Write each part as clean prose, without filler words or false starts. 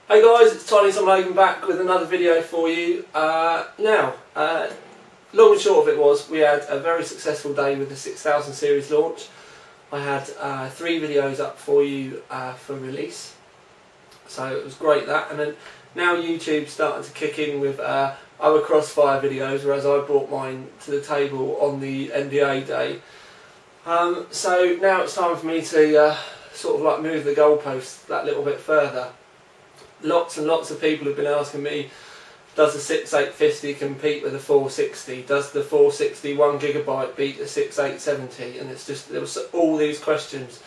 Hey guys, it's Tiny Logan back with another video for you. Long and short of it was, we had a very successful day with the 6000 series launch. I had 3 videos up for you for release, so it was great that. And then now YouTube's starting to kick in with other Crossfire videos, whereas I brought mine to the table on the NDA day. So now it's time for me to sort of like move the goalposts that little bit further. Lots and lots of people have been asking me, does the 6850 compete with the 460? Does the 460 1GB beat the 6870? And it's just, there was all these questions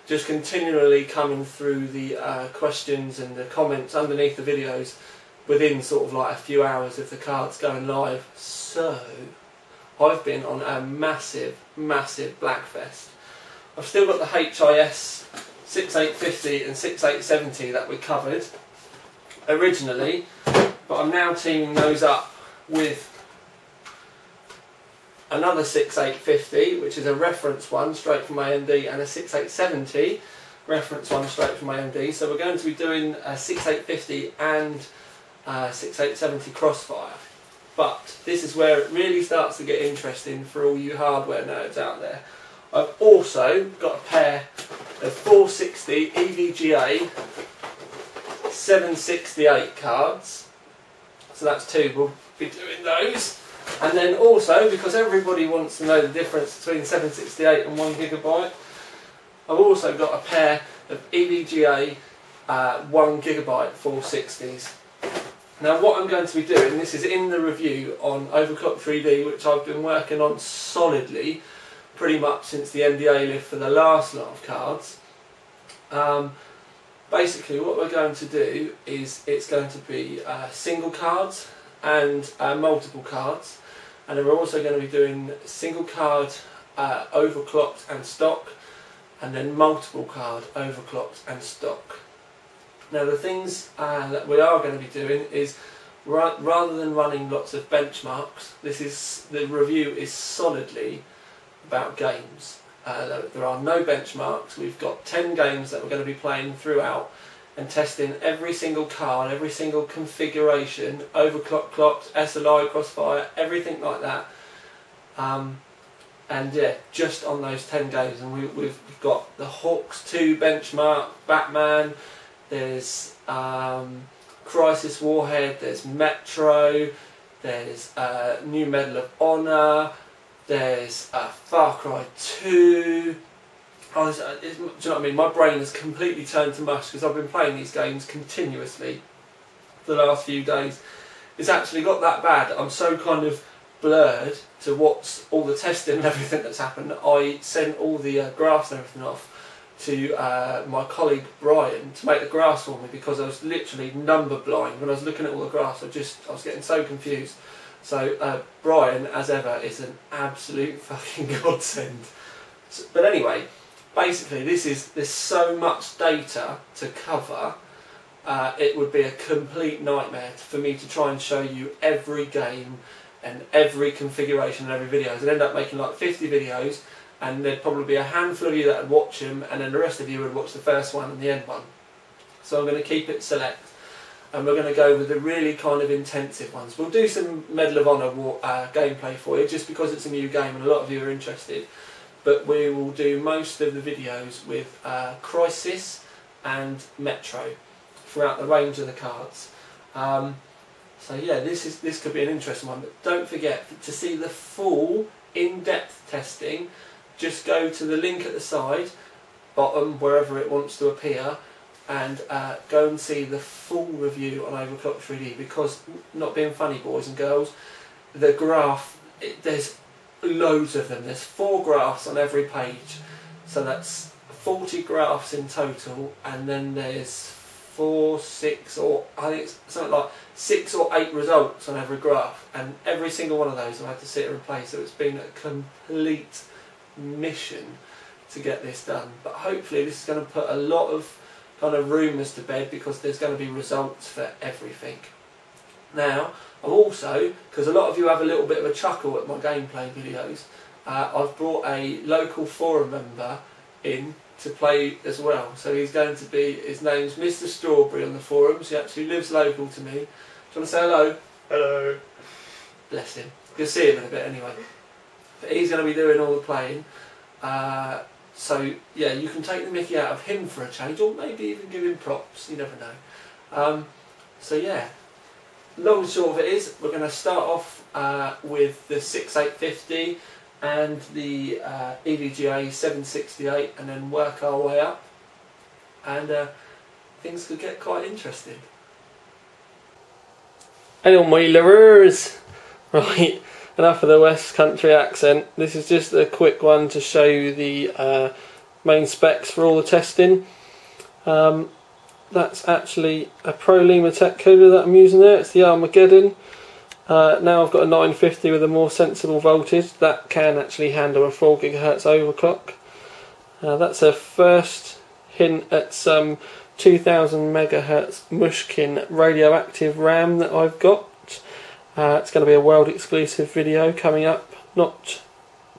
just continually coming through the questions and the comments underneath the videos within sort of like a few hours of the cards going live. So I've been on a massive blackfest. I've still got the HIS 6850 and 6870 that we covered originally, but I'm now teaming those up with another 6850, which is a reference one straight from AMD, and a 6870 reference one straight from AMD. So we're going to be doing a 6850 and 6870 Crossfire. But this is where it really starts to get interesting for all you hardware nerds out there. I've also got a pair of 460 EVGA 768 cards, so that's 2, we'll be doing those. And then also, because everybody wants to know the difference between 768 and 1GB, I've also got a pair of EVGA 1GB 460s. Now what I'm going to be doing, this is in the review on Overclock 3D, which I've been working on solidly pretty much since the NDA lift for the last lot of cards. Basically what we're going to do is it's going to be single cards and multiple cards, and then we're also going to be doing single card overclocked and stock, and then multiple card overclocked and stock. Now the things that we are going to be doing is, rather than running lots of benchmarks, the review is solidly about games. There are no benchmarks. We've got 10 games that we're going to be playing throughout and testing every single card, every single configuration, overclock, clocked, SLI, Crossfire, everything like that. And yeah, just on those 10 games. And we've got the Hawks 2 benchmark, Batman, there's Crysis Warhead, there's Metro, there's new Medal of Honor, there's Far Cry 2. Do you know what I mean? My brain has completely turned to mush because I've been playing these games continuously for the last few days. It's actually got that bad. I'm so kind of blurred to what's all the testing and everything that's happened. I sent all the graphs and everything off to my colleague Brian to make the graphs for me, because I was literally number blind when I was looking at all the graphs. I was getting so confused. So Brian, as ever, is an absolute fucking godsend. But anyway, basically there's so much data to cover, it would be a complete nightmare for me to try and show you every game and every configuration and every video. I'd end up making like 50 videos, and there'd probably be a handful of you that would watch them, and then the rest of you would watch the first one and the end one. So I'm going to keep it select, and we're going to go with the really kind of intensive ones. We'll do some Medal of Honor gameplay for you, just because it's a new game and a lot of you are interested. But we will do most of the videos with Crysis and Metro throughout the range of the cards. So yeah, this could be an interesting one. But don't forget, to see the full in-depth testing, just go to the link at the side, bottom, wherever it wants to appear, and go and see the full review on Overclock 3D, because, not being funny boys and girls, the graph, there's loads of them. There's 4 graphs on every page, so that's 40 graphs in total, and then there's 4, 6, or I think it's something like 6 or 8 results on every graph, and every single one of those I've had to sit and replay, so it's been a complete mission to get this done. But hopefully this is going to put a lot of kind of rumours to bed, because there's going to be results for everything. Now, I've also, because a lot of you have a little bit of a chuckle at my gameplay videos, I've brought a local forum member in to play as well. So he's going to be, his name's Mr. Strawberry on the forums. He actually lives local to me. Do you want to say hello? Hello. Bless him. You'll see him in a bit anyway. But he's going to be doing all the playing. So yeah, you can take the mickey out of him for a change, or maybe even give him props. You never know. So yeah, long and short of it is, we're going to start off with the 6850 and the EVGA 768, and then work our way up, and things could get quite interesting. Hello my lovers! Right, enough of the West Country accent. This is just a quick one to show you the main specs for all the testing. That's actually a Pro Limatech cooler that I'm using there. It's the Armageddon. Now I've got a 950 with a more sensible voltage that can actually handle a 4 GHz overclock. That's a first hint at some 2000 MHz Mushkin radioactive RAM that I've got. It's going to be a world exclusive video coming up not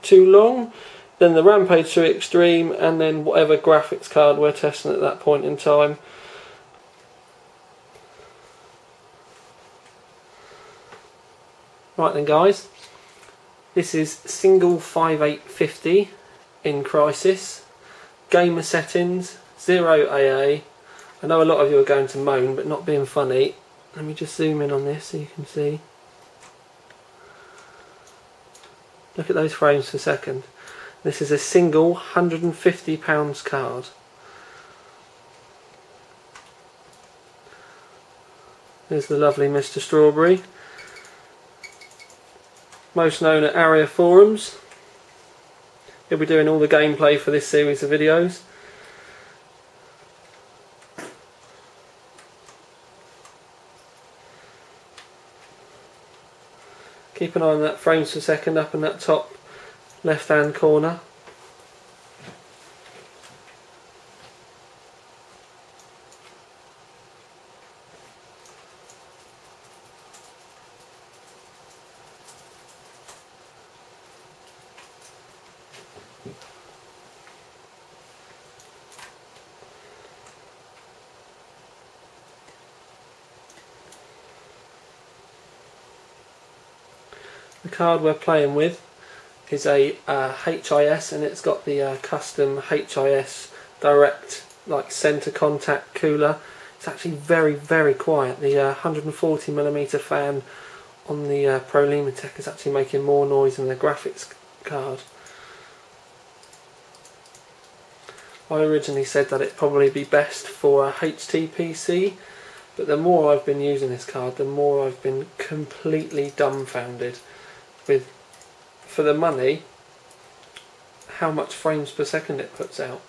too long. Then the Rampage 3 Extreme, and then whatever graphics card we're testing at that point in time. Right then guys, this is single 5850 in Crysis, gamer settings, 0 AA. I know a lot of you are going to moan, but not being funny. Let me just zoom in on this so you can see. Look at those frames per second. This is a single £150 card. There's the lovely Mr. Strawberry. Most known at Area Forums. He'll be doing all the gameplay for this series of videos. Keep an eye on that frames per second up in that top left hand corner. The card we're playing with is a HIS, and it's got the custom HIS direct like centre contact cooler. It's actually very, very quiet. The 140mm fan on the Pro Limatech is actually making more noise than the graphics card. I originally said that it'd probably be best for a HT PC, but the more I've been using this card, the more I've been completely dumbfounded with, for the money, how much frames per second it puts out.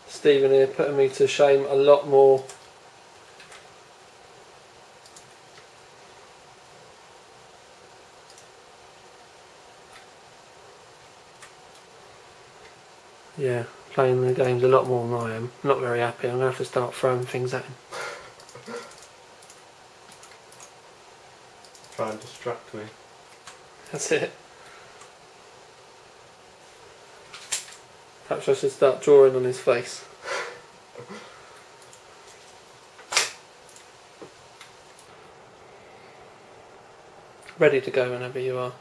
Stephen here putting me to shame a lot more. Yeah, playing the games a lot more than I am. Not very happy. I'm going to have to start throwing things at him. Try and distract me. That's it. Perhaps I should start drawing on his face. Ready to go whenever you are.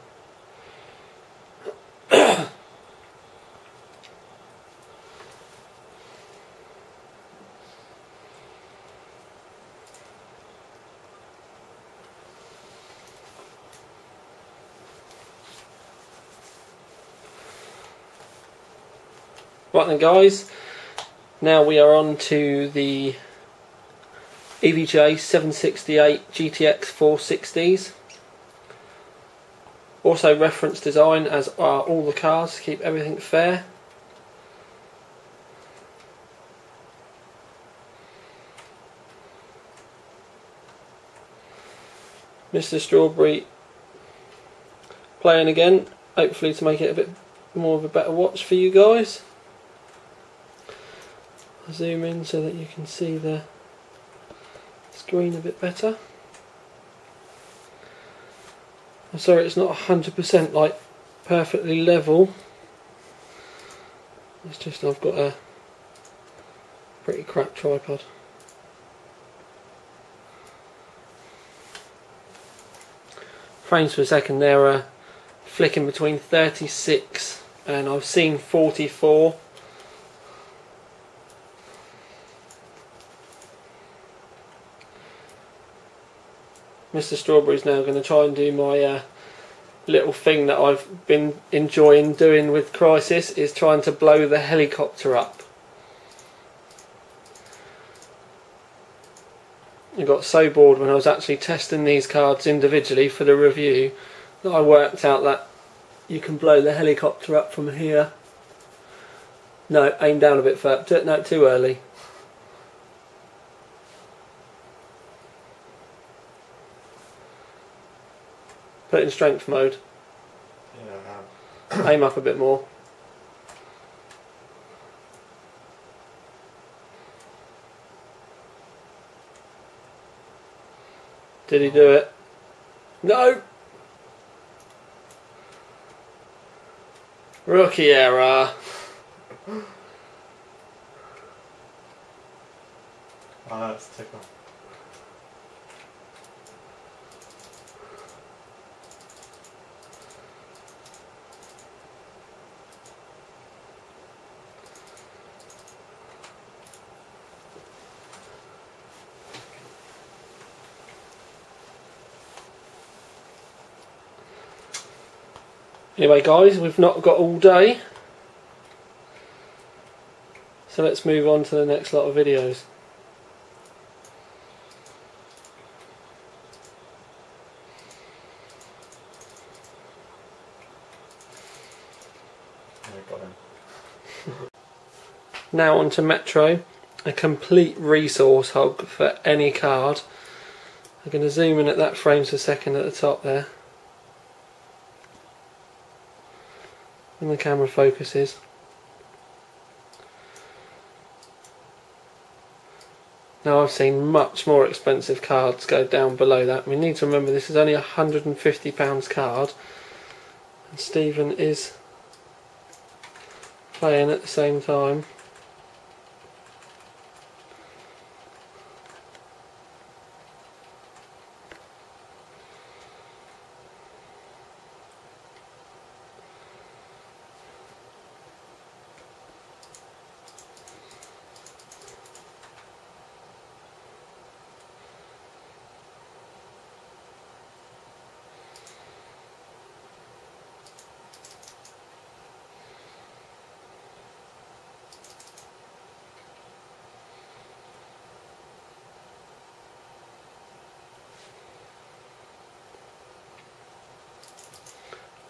Right then guys, now we are on to the EVGA 768 GTX460s. Also reference design, as are all the cars, to keep everything fair. Mr. Strawberry playing again, hopefully to make it a bit more of a better watch for you guys. I'll zoom in so that you can see the screen a bit better. I'm sorry it's not 100% like perfectly level. It's just I've got a pretty crap tripod. Frames per second there are flicking between 36 and I've seen 44. Mr. Strawberry's now going to try and do my little thing that I've been enjoying doing with Crysis, is trying to blow the helicopter up. I got so bored when I was actually testing these cards individually for the review that I worked out that you can blow the helicopter up from here. No, aim down a bit further. No, too early. Put it in strength mode. Yeah, aim up a bit more. Did he do it? No! Rookie error. Oh, that's tickle. Anyway guys, we've not got all day, so let's move on to the next lot of videos. Got him. Now on to Metro, a complete resource hog for any card. I'm going to zoom in at that frames per second at the top there. And the camera focuses. Now I've seen much more expensive cards go down below that. We need to remember this is only a £150 card, and Stephen is playing at the same time.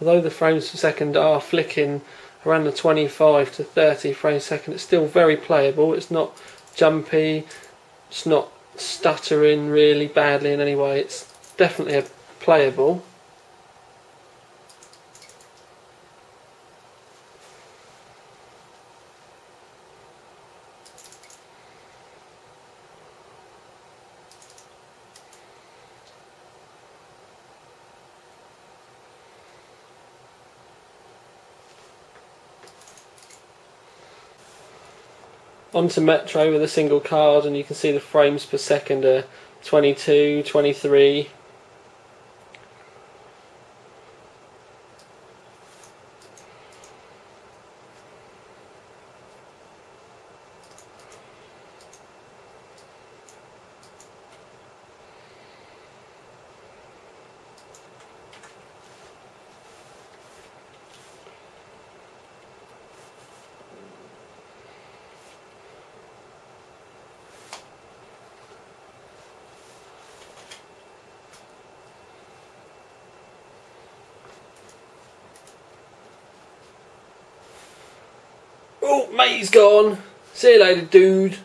Although the frames per second are flicking around the 25 to 30 frames per second, it's still very playable. It's not jumpy, it's not stuttering really badly in any way. It's definitely playable. Onto Metro with a single card, and you can see the frames per second are 22, 23. Oh, mate's gone. See you later, dude.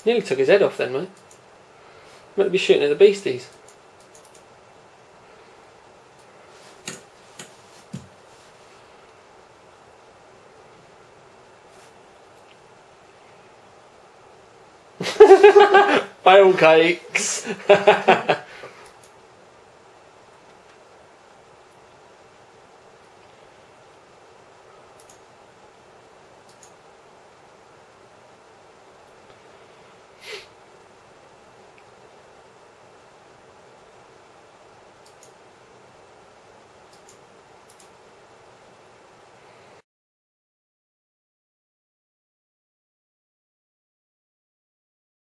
Nearly took his head off then, mate. Might be shooting at the beasties. Bale cakes.